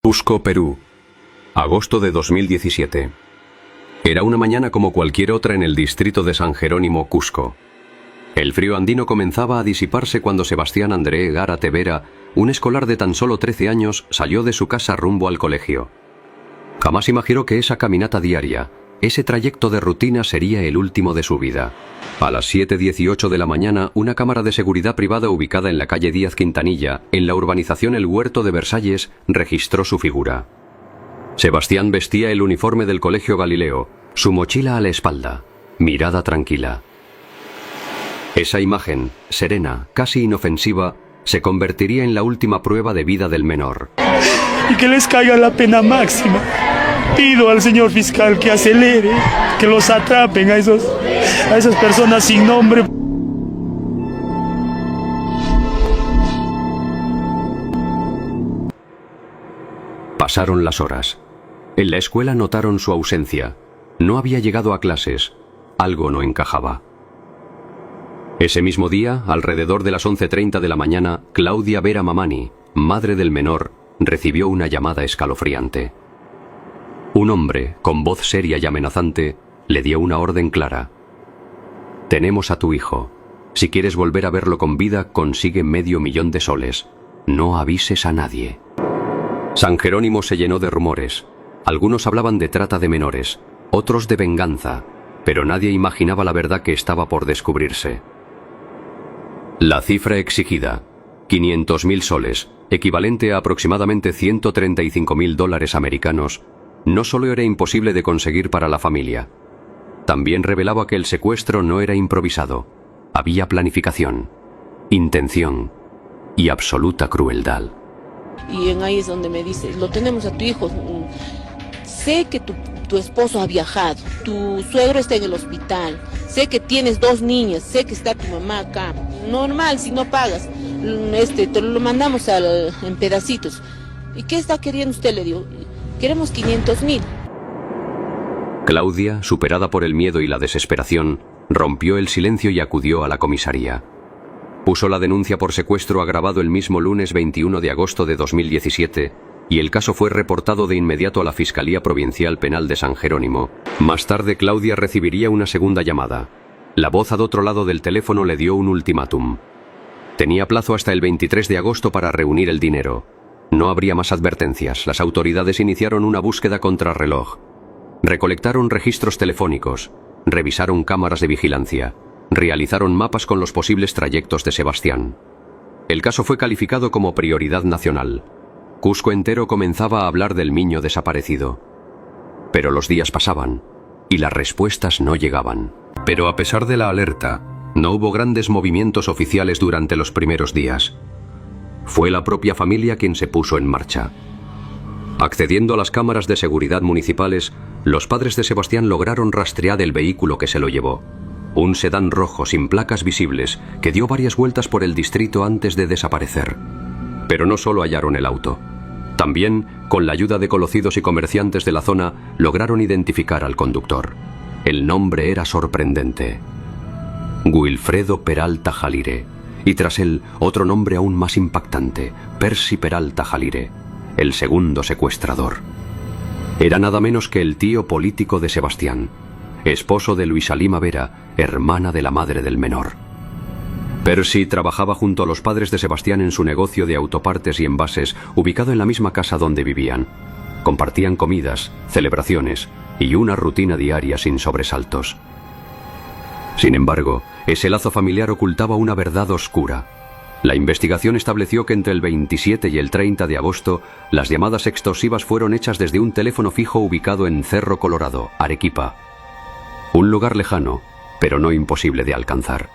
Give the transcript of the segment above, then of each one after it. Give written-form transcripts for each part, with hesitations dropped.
Cusco, Perú. Agosto de 2017. Era una mañana como cualquier otra en el distrito de San Jerónimo, Cusco. El frío andino comenzaba a disiparse cuando Sebastián André Gárate Vera, un escolar de tan solo 13 años, salió de su casa rumbo al colegio. Jamás imaginó que esa caminata diaria, ese trayecto de rutina sería el último de su vida. A las 7:18 de la mañana, una cámara de seguridad privada ubicada en la calle Díaz Quintanilla, en la urbanización El Huerto de Versalles, registró su figura. Sebastián vestía el uniforme del Colegio Galileo, su mochila a la espalda, mirada tranquila. Esa imagen, serena, casi inofensiva, se convertiría en la última prueba de vida del menor. Y que les caiga la pena máxima. Pido al señor fiscal que acelere, que los atrapen a esas personas sin nombre. Pasaron las horas. En la escuela notaron su ausencia. No había llegado a clases. Algo no encajaba. Ese mismo día, alrededor de las 11:30 de la mañana, Claudia Vera Mamani, madre del menor, recibió una llamada escalofriante. Un hombre, con voz seria y amenazante, le dio una orden clara. Tenemos a tu hijo. Si quieres volver a verlo con vida, consigue $500,000. No avises a nadie. San Jerónimo se llenó de rumores. Algunos hablaban de trata de menores, otros de venganza, pero nadie imaginaba la verdad que estaba por descubrirse. La cifra exigida, $500,000, equivalente a aproximadamente $135,000 americanos, no solo era imposible de conseguir para la familia, también revelaba que el secuestro no era improvisado. Había planificación, intención y absoluta crueldad. Y ahí es donde me dice, lo tenemos a tu hijo, sé que tu esposo ha viajado, tu suegro está en el hospital, sé que tienes 2 niñas, sé que está tu mamá acá, normal, si no pagas, te lo mandamos en pedacitos. ¿Y qué está queriendo usted? Le digo, queremos 500,000. Claudia, superada por el miedo y la desesperación, rompió el silencio y acudió a la comisaría. Puso la denuncia por secuestro agravado el mismo lunes 21 de agosto de 2017 y el caso fue reportado de inmediato a la Fiscalía Provincial Penal de San Jerónimo. Más tarde, Claudia recibiría una segunda llamada. La voz al otro lado del teléfono le dio un ultimátum. Tenía plazo hasta el 23 de agosto para reunir el dinero. No habría más advertencias. Las autoridades iniciaron una búsqueda contrarreloj. Recolectaron registros telefónicos, revisaron cámaras de vigilancia, realizaron mapas con los posibles trayectos de Sebastián. El caso fue calificado como prioridad nacional. Cusco entero comenzaba a hablar del niño desaparecido. Pero los días pasaban y las respuestas no llegaban. Pero a pesar de la alerta, no hubo grandes movimientos oficiales durante los primeros días. Fue la propia familia quien se puso en marcha. Accediendo a las cámaras de seguridad municipales, los padres de Sebastián lograron rastrear el vehículo que se lo llevó. Un sedán rojo sin placas visibles que dio varias vueltas por el distrito antes de desaparecer. Pero no solo hallaron el auto. También, con la ayuda de conocidos y comerciantes de la zona, lograron identificar al conductor. El nombre era sorprendente. Wilfredo Peralta Jalire. Y tras él, otro nombre aún más impactante, Percy Peralta Jalire, el segundo secuestrador. Era nada menos que el tío político de Sebastián, esposo de Luisa Lima Vera, hermana de la madre del menor. Percy trabajaba junto a los padres de Sebastián en su negocio de autopartes y envases, ubicado en la misma casa donde vivían. Compartían comidas, celebraciones y una rutina diaria sin sobresaltos. Sin embargo, ese lazo familiar ocultaba una verdad oscura. La investigación estableció que entre el 27 y el 30 de agosto, las llamadas extorsivas fueron hechas desde un teléfono fijo ubicado en Cerro Colorado, Arequipa. Un lugar lejano, pero no imposible de alcanzar.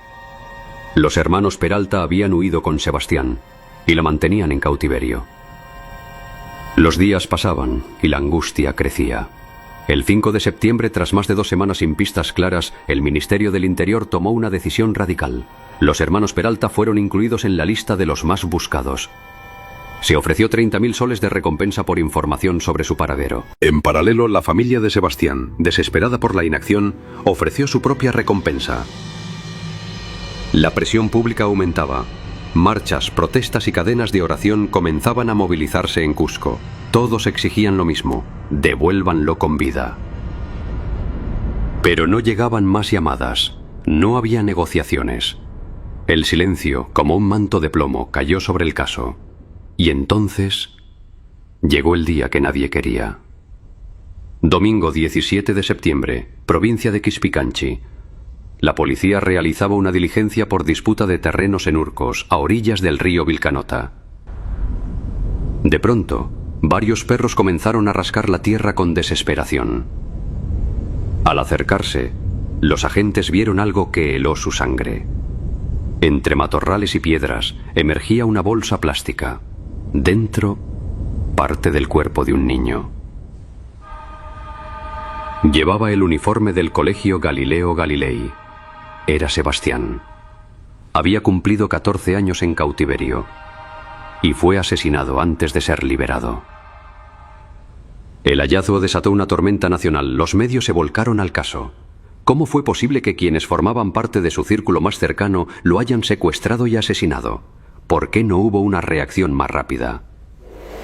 Los hermanos Peralta habían huido con Sebastián y la mantenían en cautiverio. Los días pasaban y la angustia crecía. El 5 de septiembre, tras más de 2 semanas sin pistas claras, el Ministerio del Interior tomó una decisión radical. Los hermanos Peralta fueron incluidos en la lista de los más buscados. Se ofreció $30,000 de recompensa por información sobre su paradero. En paralelo, la familia de Sebastián, desesperada por la inacción, ofreció su propia recompensa. La presión pública aumentaba. Marchas, protestas y cadenas de oración comenzaban a movilizarse en Cusco. Todos exigían lo mismo: devuélvanlo con vida. Pero no llegaban más llamadas, no había negociaciones. El silencio, como un manto de plomo, cayó sobre el caso. Y entonces llegó el día que nadie quería. Domingo 17 de septiembre, provincia de Quispicanchi. La policía realizaba una diligencia por disputa de terrenos en Urcos, a orillas del río Vilcanota. De pronto, varios perros comenzaron a rascar la tierra con desesperación. Al acercarse, los agentes vieron algo que heló su sangre. Entre matorrales y piedras emergía una bolsa plástica. Dentro, parte del cuerpo de un niño. Llevaba el uniforme del Colegio Galileo Galilei. Era Sebastián. Había cumplido 14 años en cautiverio y fue asesinado antes de ser liberado. El hallazgo desató una tormenta nacional. Los medios se volcaron al caso. ¿Cómo fue posible que quienes formaban parte de su círculo más cercano lo hayan secuestrado y asesinado? ¿Por qué no hubo una reacción más rápida?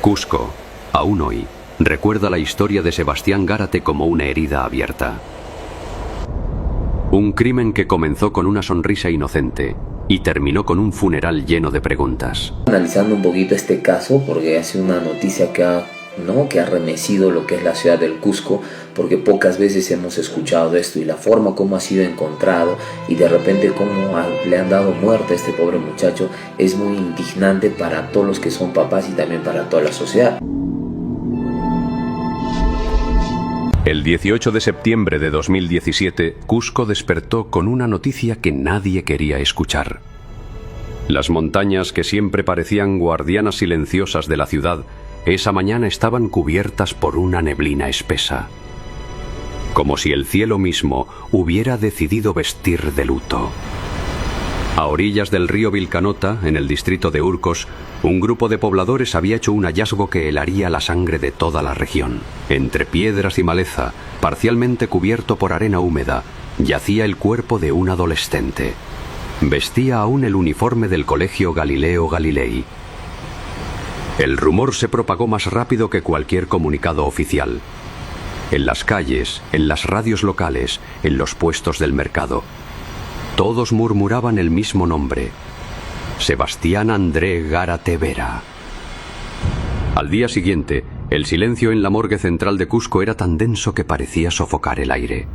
Cusco, aún hoy, recuerda la historia de Sebastián Gárate como una herida abierta. Un crimen que comenzó con una sonrisa inocente y terminó con un funeral lleno de preguntas. Analizando un poquito este caso, porque ha sido una noticia que ha remecido lo que es la ciudad del Cusco, porque pocas veces hemos escuchado de esto, y la forma como ha sido encontrado y de repente cómo le han dado muerte a este pobre muchacho es muy indignante para todos los que son papás y también para toda la sociedad. El 18 de septiembre de 2017, Cusco despertó con una noticia que nadie quería escuchar. Las montañas, que siempre parecían guardianas silenciosas de la ciudad, esa mañana estaban cubiertas por una neblina espesa, como si el cielo mismo hubiera decidido vestir de luto. A orillas del río Vilcanota, en el distrito de Urcos, un grupo de pobladores había hecho un hallazgo que helaría la sangre de toda la región. Entre piedras y maleza, parcialmente cubierto por arena húmeda, yacía el cuerpo de un adolescente. Vestía aún el uniforme del Colegio Galileo Galilei. El rumor se propagó más rápido que cualquier comunicado oficial. En las calles, en las radios locales, en los puestos del mercado, todos murmuraban el mismo nombre: Sebastián André Gárate Vera. Al día siguiente, el silencio en la morgue central de Cusco era tan denso que parecía sofocar el aire.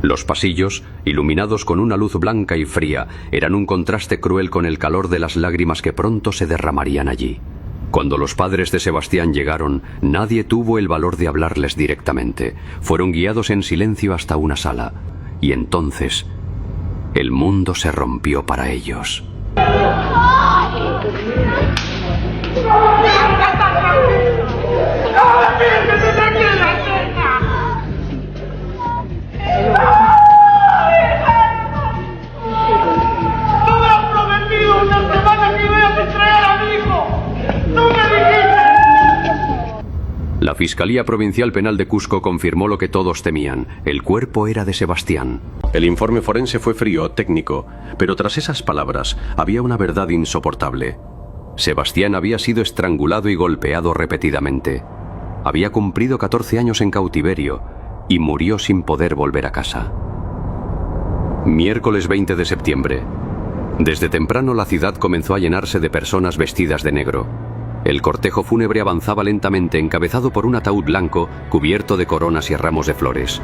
Los pasillos, iluminados con una luz blanca y fría, eran un contraste cruel con el calor de las lágrimas que pronto se derramarían allí. Cuando los padres de Sebastián llegaron, nadie tuvo el valor de hablarles directamente. Fueron guiados en silencio hasta una sala, y entonces el mundo se rompió para ellos. La Fiscalía Provincial Penal de Cusco confirmó lo que todos temían: el cuerpo era de Sebastián. El informe forense fue frío, técnico, pero tras esas palabras había una verdad insoportable. Sebastián había sido estrangulado y golpeado repetidamente. Había cumplido 14 años en cautiverio y murió sin poder volver a casa. Miércoles 20 de septiembre. Desde temprano la ciudad comenzó a llenarse de personas vestidas de negro. El cortejo fúnebre avanzaba lentamente, encabezado por un ataúd blanco cubierto de coronas y ramos de flores.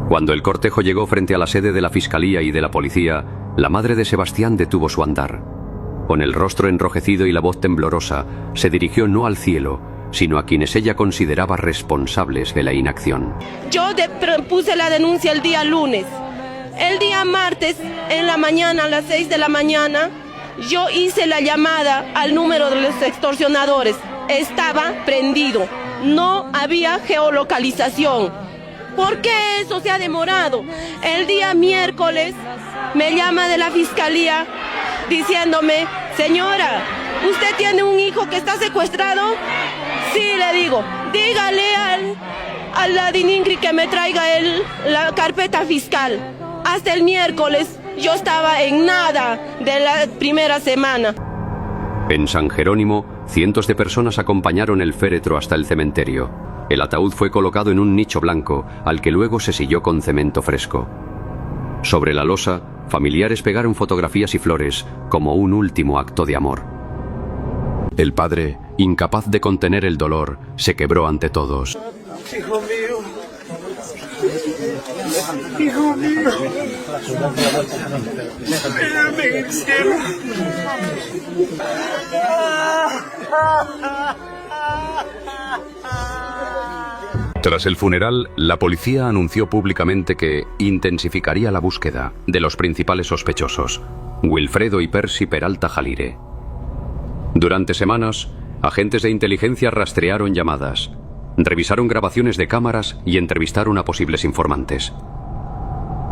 Cuando el cortejo llegó frente a la sede de la Fiscalía y de la policía, la madre de Sebastián detuvo su andar. Con el rostro enrojecido y la voz temblorosa, se dirigió no al cielo, sino a quienes ella consideraba responsables de la inacción. Yo puse la denuncia el día lunes. El día martes, en la mañana, a las 6 de la mañana, yo hice la llamada al número de los extorsionadores. Estaba prendido. No había geolocalización. ¿Por qué eso se ha demorado? El día miércoles me llama de la fiscalía diciéndome: señora, ¿usted tiene un hijo que está secuestrado? Sí, le digo, dígale al Ladiningri que me traiga la carpeta fiscal. Hasta el miércoles Yo estaba en nada de la primera semana. En San Jerónimo, cientos de personas acompañaron el féretro hasta el cementerio. El ataúd fue colocado en un nicho blanco, al que luego se silló con cemento fresco. Sobre la losa, familiares pegaron fotografías y flores, como un último acto de amor. El padre, incapaz de contener el dolor, se quebró ante todos. Hijo mío. Hijo mío. Espérame en el cielo. Tras el funeral, la policía anunció públicamente que intensificaría la búsqueda de los principales sospechosos, Wilfredo y Percy Peralta Jalire. Durante semanas, agentes de inteligencia rastrearon llamadas, revisaron grabaciones de cámaras y entrevistaron a posibles informantes.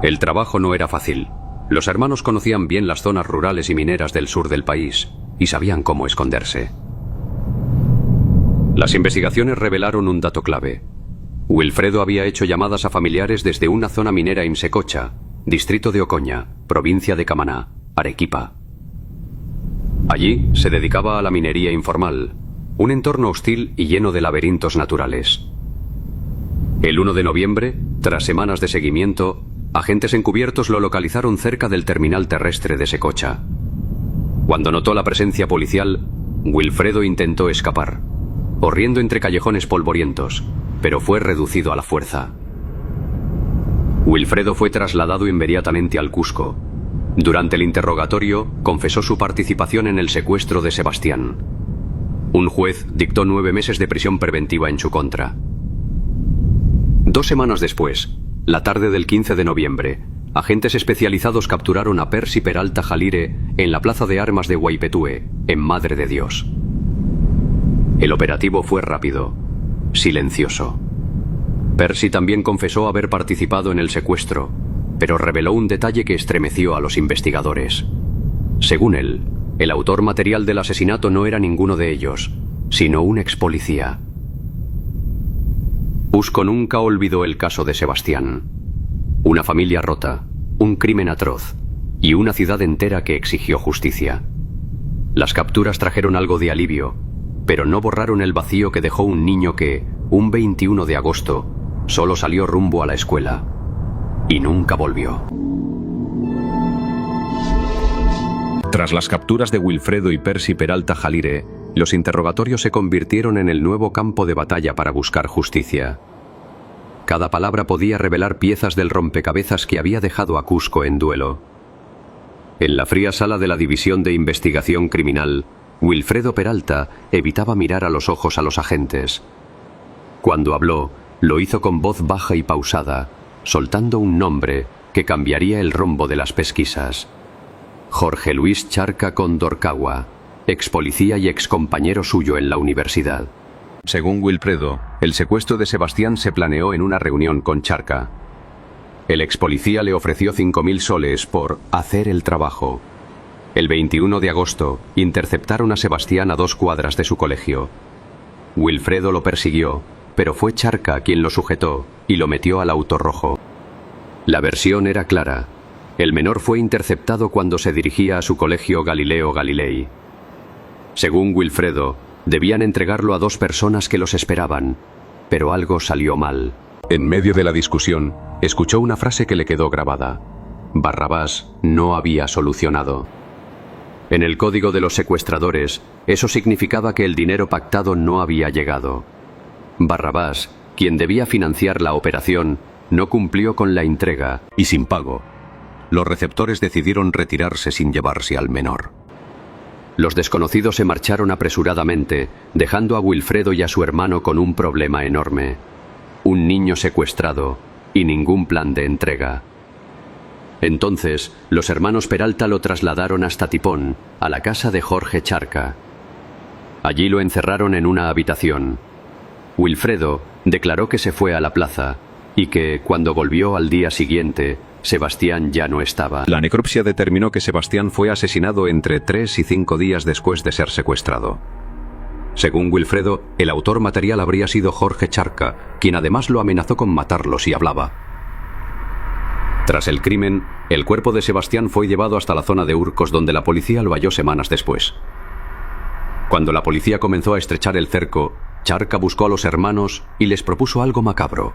El trabajo no era fácil. Los hermanos conocían bien las zonas rurales y mineras del sur del país y sabían cómo esconderse. Las investigaciones revelaron un dato clave. Wilfredo había hecho llamadas a familiares desde una zona minera en Secocha, distrito de Ocoña, provincia de Camaná, Arequipa. Allí se dedicaba a la minería informal, un entorno hostil y lleno de laberintos naturales. El 1 de noviembre, tras semanas de seguimiento, agentes encubiertos lo localizaron cerca del terminal terrestre de Secocha. Cuando notó la presencia policial, Wilfredo intentó escapar, corriendo entre callejones polvorientos, pero fue reducido a la fuerza. Wilfredo fue trasladado inmediatamente al Cusco. Durante el interrogatorio, confesó su participación en el secuestro de Sebastián. Un juez dictó 9 meses de prisión preventiva en su contra. 2 semanas después, la tarde del 15 de noviembre, agentes especializados capturaron a Percy Peralta Jalire en la plaza de armas de Guaipetúe, en Madre de Dios. El operativo fue rápido, silencioso. Percy también confesó haber participado en el secuestro, pero reveló un detalle que estremeció a los investigadores. Según él, el autor material del asesinato no era ninguno de ellos, sino un ex policía. Cusco nunca olvidó el caso de Sebastián. Una familia rota, un crimen atroz y una ciudad entera que exigió justicia. Las capturas trajeron algo de alivio, pero no borraron el vacío que dejó un niño que, un 21 de agosto, solo salió rumbo a la escuela y nunca volvió. Tras las capturas de Wilfredo y Percy Peralta Jalire, los interrogatorios se convirtieron en el nuevo campo de batalla para buscar justicia. Cada palabra podía revelar piezas del rompecabezas que había dejado a Cusco en duelo. En la fría sala de la División de Investigación Criminal, Wilfredo Peralta evitaba mirar a los ojos a los agentes. Cuando habló, lo hizo con voz baja y pausada, soltando un nombre que cambiaría el rumbo de las pesquisas. Jorge Luis Charca Condorcagua, ex policía y ex compañero suyo en la universidad. Según Wilfredo, el secuestro de Sebastián se planeó en una reunión con Charca. El ex policía le ofreció 5.000 soles por hacer el trabajo. El 21 de agosto, interceptaron a Sebastián a 2 cuadras de su colegio. Wilfredo lo persiguió, pero fue Charca quien lo sujetó y lo metió al auto rojo. La versión era clara. El menor fue interceptado cuando se dirigía a su colegio Galileo Galilei. Según Wilfredo, debían entregarlo a 2 personas que los esperaban, pero algo salió mal. En medio de la discusión, escuchó una frase que le quedó grabada. Barrabás no había solucionado. En el código de los secuestradores, eso significaba que el dinero pactado no había llegado. Barrabás, quien debía financiar la operación, no cumplió con la entrega y sin pago. Los receptores decidieron retirarse sin llevarse al menor. Los desconocidos se marcharon apresuradamente, dejando a Wilfredo y a su hermano con un problema enorme. Un niño secuestrado y ningún plan de entrega. Entonces, los hermanos Peralta lo trasladaron hasta Tipón, a la casa de Jorge Charca. Allí lo encerraron en una habitación. Wilfredo declaró que se fue a la plaza y que, cuando volvió al día siguiente, Sebastián ya no estaba. La necropsia determinó que Sebastián fue asesinado entre 3 y 5 días después de ser secuestrado. Según Wilfredo, el autor material habría sido Jorge Charca, quien además lo amenazó con matarlo si hablaba. Tras el crimen, el cuerpo de Sebastián fue llevado hasta la zona de Urcos, donde la policía lo halló semanas después. Cuando la policía comenzó a estrechar el cerco, Charca buscó a los hermanos y les propuso algo macabro: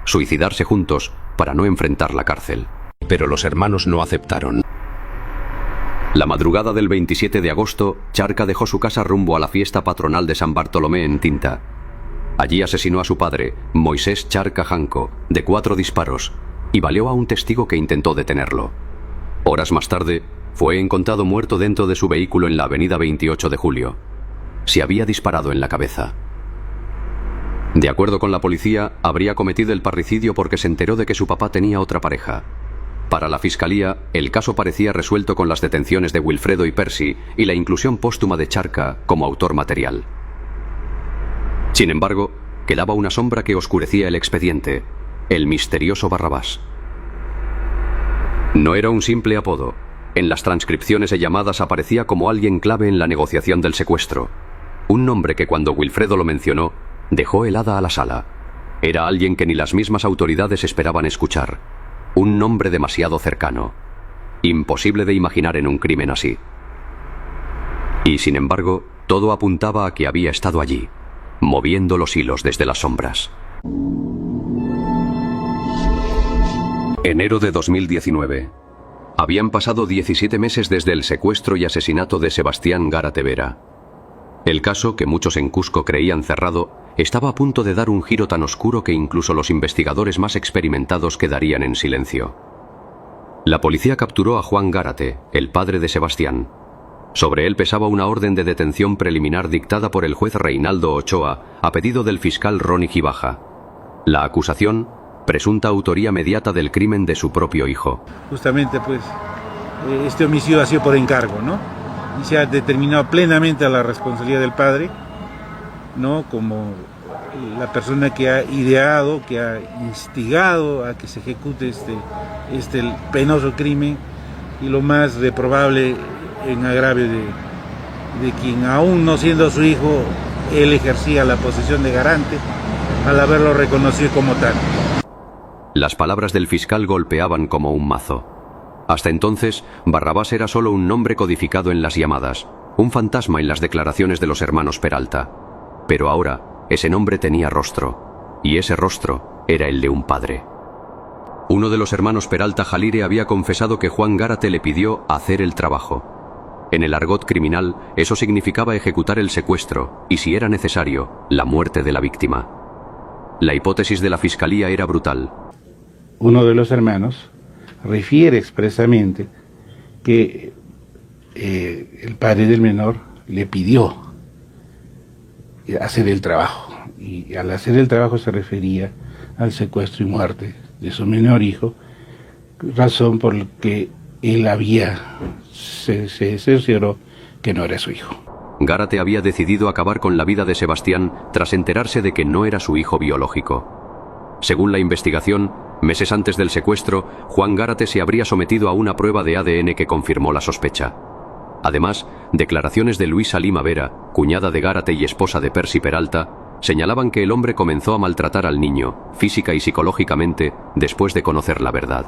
suicidarse juntos para no enfrentar la cárcel. Pero los hermanos no aceptaron. La madrugada del 27 de agosto, Charca dejó su casa rumbo a la fiesta patronal de San Bartolomé en Tinta. Allí asesinó a su padre, Moisés Charca Janco, de 4 disparos, y baleó a un testigo que intentó detenerlo. Horas más tarde, fue encontrado muerto dentro de su vehículo en la avenida 28 de Julio. Se había disparado en la cabeza. De acuerdo con la policía, habría cometido el parricidio porque se enteró de que su papá tenía otra pareja. Para la fiscalía, el caso parecía resuelto con las detenciones de Wilfredo y Percy y la inclusión póstuma de Charca como autor material. Sin embargo, quedaba una sombra que oscurecía el expediente: el misterioso Barrabás. No era un simple apodo. En las transcripciones de llamadas aparecía como alguien clave en la negociación del secuestro. Un nombre que, cuando Wilfredo lo mencionó, dejó helada a la sala. Era alguien que ni las mismas autoridades esperaban escuchar. Un nombre demasiado cercano. Imposible de imaginar en un crimen así. Y sin embargo, todo apuntaba a que había estado allí, moviendo los hilos desde las sombras. Enero de 2019. Habían pasado 17 meses desde el secuestro y asesinato de Sebastián Gárate Vera. El caso, que muchos en Cusco creían cerrado, estaba a punto de dar un giro tan oscuro que incluso los investigadores más experimentados quedarían en silencio. La policía capturó a Juan Gárate, el padre de Sebastián. Sobre él pesaba una orden de detención preliminar dictada por el juez Reinaldo Ochoa a pedido del fiscal Ronnie Gibaja. La acusación: presunta autoría mediata del crimen de su propio hijo. Justamente pues este homicidio ha sido por encargo, ¿no? Y se ha determinado plenamente a la responsabilidad del padre, ¿no? Como la persona que ha ideado, que ha instigado a que se ejecute este penoso crimen, y lo más reprobable en agravio de quien, aún no siendo su hijo, él ejercía la posición de garante al haberlo reconocido como tal. Las palabras del fiscal golpeaban como un mazo. Hasta entonces, Barrabás era solo un nombre codificado en las llamadas, un fantasma en las declaraciones de los hermanos Peralta. Pero ahora, ese nombre tenía rostro, y ese rostro era el de un padre. Uno de los hermanos Peralta Jalire había confesado que Juan Gárate le pidió hacer el trabajo. En el argot criminal, eso significaba ejecutar el secuestro, y si era necesario, la muerte de la víctima. La hipótesis de la fiscalía era brutal. Uno de los hermanos refiere expresamente que el padre del menor le pidió hacer el trabajo, y al hacer el trabajo se refería al secuestro y muerte de su menor hijo, razón por la que él se cercioró que no era su hijo. Gárate había decidido acabar con la vida de Sebastián tras enterarse de que no era su hijo biológico. Según la investigación, meses antes del secuestro, Juan Gárate se habría sometido a una prueba de ADN que confirmó la sospecha. Además, declaraciones de Luisa Lima Vera, cuñada de Gárate y esposa de Percy Peralta, señalaban que el hombre comenzó a maltratar al niño, física y psicológicamente, después de conocer la verdad.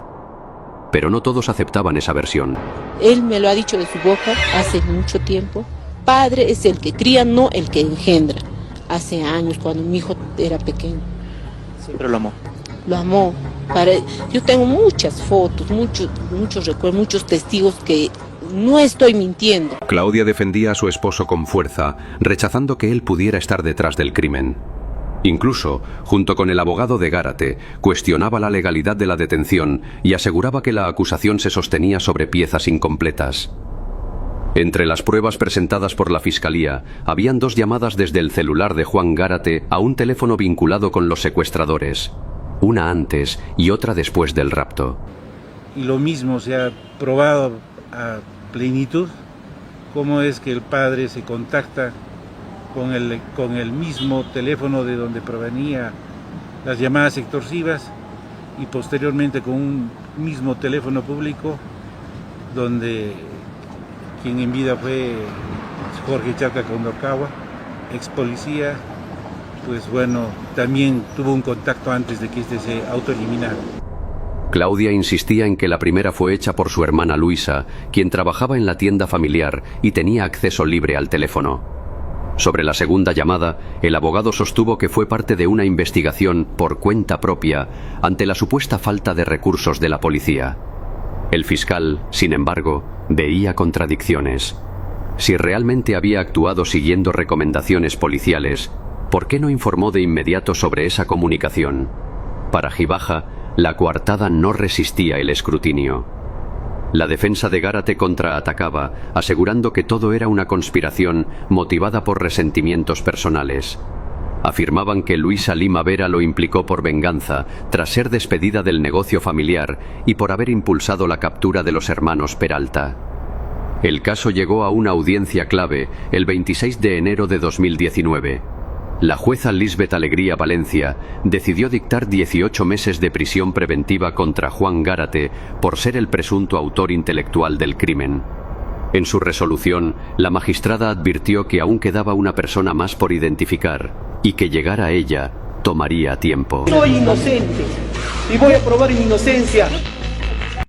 Pero no todos aceptaban esa versión. Él me lo ha dicho de su boca hace mucho tiempo. Padre es el que cría, no el que engendra. Hace años, cuando mi hijo era pequeño. Siempre lo amó. Lo amó. Yo tengo muchas fotos, muchos recuerdos, muchos testigos que no estoy mintiendo. Claudia defendía a su esposo con fuerza, rechazando que él pudiera estar detrás del crimen. Incluso, junto con el abogado de Gárate, cuestionaba la legalidad de la detención y aseguraba que la acusación se sostenía sobre piezas incompletas. Entre las pruebas presentadas por la Fiscalía, habían 2 llamadas desde el celular de Juan Gárate a un teléfono vinculado con los secuestradores, una antes y otra después del rapto. Y lo mismo se ha probado a plenitud, cómo es que el padre se contacta con el mismo teléfono de donde provenía las llamadas extorsivas, y posteriormente con un mismo teléfono público donde quien en vida fue Jorge Charca Condorcagua, ex policía, pues bueno, también tuvo un contacto antes de que este se autoeliminara. Claudia insistía en que la primera fue hecha por su hermana Luisa, quien trabajaba en la tienda familiar y tenía acceso libre al teléfono. Sobre la segunda llamada, el abogado sostuvo que fue parte de una investigación por cuenta propia ante la supuesta falta de recursos de la policía. El fiscal, sin embargo, veía contradicciones. Si realmente había actuado siguiendo recomendaciones policiales, ¿por qué no informó de inmediato sobre esa comunicación? Para Gibaja, la coartada no resistía el escrutinio. La defensa de Gárate contraatacaba, asegurando que todo era una conspiración motivada por resentimientos personales. Afirmaban que Luisa Lima Vera lo implicó por venganza, tras ser despedida del negocio familiar y por haber impulsado la captura de los hermanos Peralta. El caso llegó a una audiencia clave el 26 de enero de 2019. La jueza Lisbeth Alegría Valencia decidió dictar 18 meses de prisión preventiva contra Juan Gárate por ser el presunto autor intelectual del crimen. En su resolución, la magistrada advirtió que aún quedaba una persona más por identificar y que llegar a ella tomaría tiempo. Soy inocente y voy a probar mi inocencia.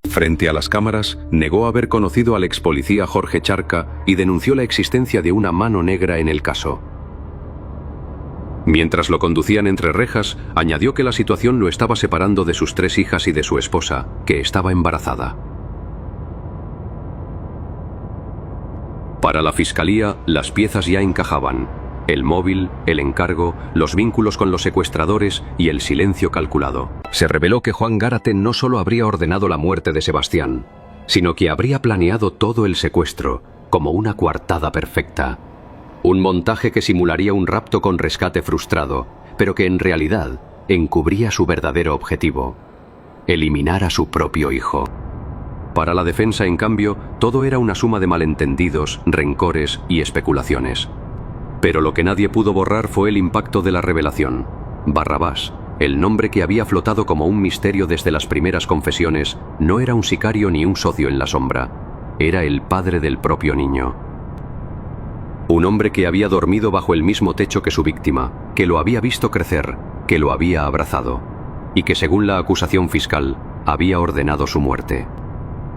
Frente a las cámaras, negó haber conocido al ex policía Jorge Charca y denunció la existencia de una mano negra en el caso. Mientras lo conducían entre rejas, añadió que la situación lo estaba separando de sus 3 hijas y de su esposa, que estaba embarazada. Para la fiscalía, las piezas ya encajaban: el móvil, el encargo, los vínculos con los secuestradores y el silencio calculado. Se reveló que Juan Gárate no solo habría ordenado la muerte de Sebastián, sino que habría planeado todo el secuestro, como una coartada perfecta. Un montaje que simularía un rapto con rescate frustrado, pero que en realidad encubría su verdadero objetivo: eliminar a su propio hijo. Para la defensa, en cambio, todo era una suma de malentendidos, rencores y especulaciones. Pero lo que nadie pudo borrar fue el impacto de la revelación. Barrabás, el nombre que había flotado como un misterio desde las primeras confesiones, no era un sicario ni un socio en la sombra. Era el padre del propio niño. Un hombre que había dormido bajo el mismo techo que su víctima, que lo había visto crecer, que lo había abrazado, y que, según la acusación fiscal, había ordenado su muerte.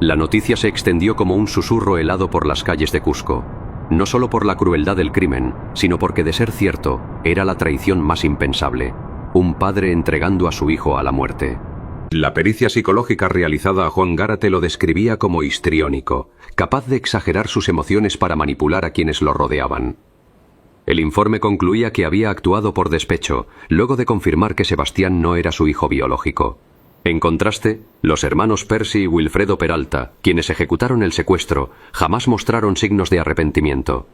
La noticia se extendió como un susurro helado por las calles de Cusco, no solo por la crueldad del crimen, sino porque, de ser cierto, era la traición más impensable: un padre entregando a su hijo a la muerte. La pericia psicológica realizada a Juan Gárate lo describía como histriónico, capaz de exagerar sus emociones para manipular a quienes lo rodeaban. El informe concluía que había actuado por despecho, luego de confirmar que Sebastián no era su hijo biológico. En contraste, los hermanos Percy y Wilfredo Peralta, quienes ejecutaron el secuestro, jamás mostraron signos de arrepentimiento.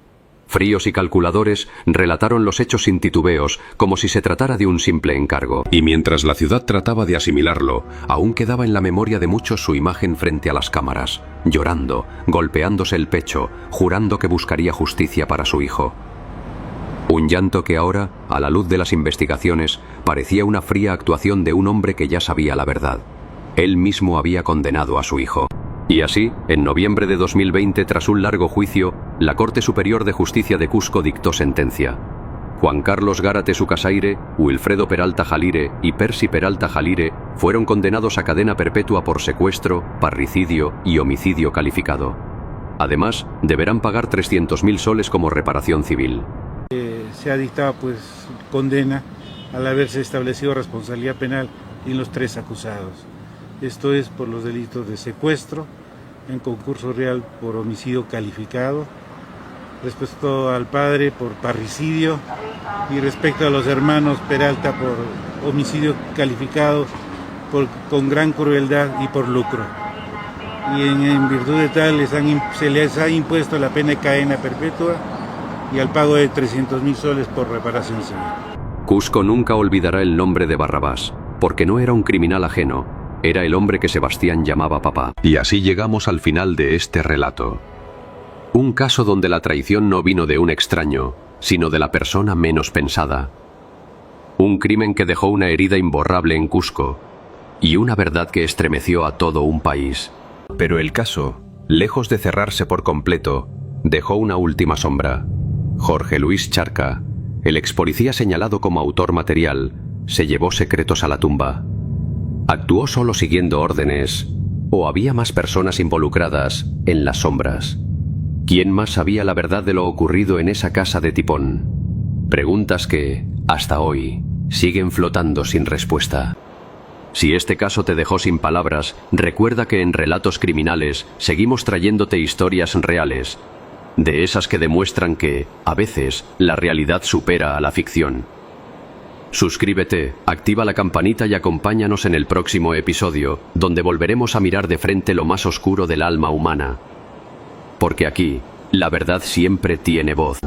Fríos y calculadores, relataron los hechos sin titubeos, como si se tratara de un simple encargo. Y mientras la ciudad trataba de asimilarlo, aún quedaba en la memoria de muchos su imagen frente a las cámaras, llorando, golpeándose el pecho, jurando que buscaría justicia para su hijo. Un llanto que ahora, a la luz de las investigaciones, parecía una fría actuación de un hombre que ya sabía la verdad. Él mismo había condenado a su hijo. Y así, en noviembre de 2020, tras un largo juicio, la Corte Superior de Justicia de Cusco dictó sentencia. Juan Carlos Gárate Sucasaire, Wilfredo Peralta Jalire y Percy Peralta Jalire fueron condenados a cadena perpetua por secuestro, parricidio y homicidio calificado. Además, deberán pagar 300.000 soles como reparación civil. Se ha dictado condena al haberse establecido responsabilidad penal en los 3 acusados. Esto es por los delitos de secuestro, en concurso real por homicidio calificado, respecto al padre por parricidio y respecto a los hermanos Peralta por homicidio calificado con gran crueldad y por lucro. Y en virtud de tal se les ha impuesto la pena de cadena perpetua y al pago de 300.000 soles por reparación civil. Cusco nunca olvidará el nombre de Barrabás, porque no era un criminal ajeno, era el hombre que Sebastián llamaba papá. Y así llegamos al final de este relato. Un caso donde la traición no vino de un extraño, sino de la persona menos pensada. Un crimen que dejó una herida imborrable en Cusco, y una verdad que estremeció a todo un país. Pero el caso, lejos de cerrarse por completo, dejó una última sombra. Jorge Luis Charca, el ex policía señalado como autor material, se llevó secretos a la tumba. ¿Actuó solo siguiendo órdenes o había más personas involucradas en las sombras? ¿Quién más sabía la verdad de lo ocurrido en esa casa de Tipón? Preguntas que, hasta hoy, siguen flotando sin respuesta. Si este caso te dejó sin palabras, recuerda que en Relatos Criminales seguimos trayéndote historias reales, de esas que demuestran que, a veces, la realidad supera a la ficción. Suscríbete, activa la campanita y acompáñanos en el próximo episodio, donde volveremos a mirar de frente lo más oscuro del alma humana. Porque aquí, la verdad siempre tiene voz.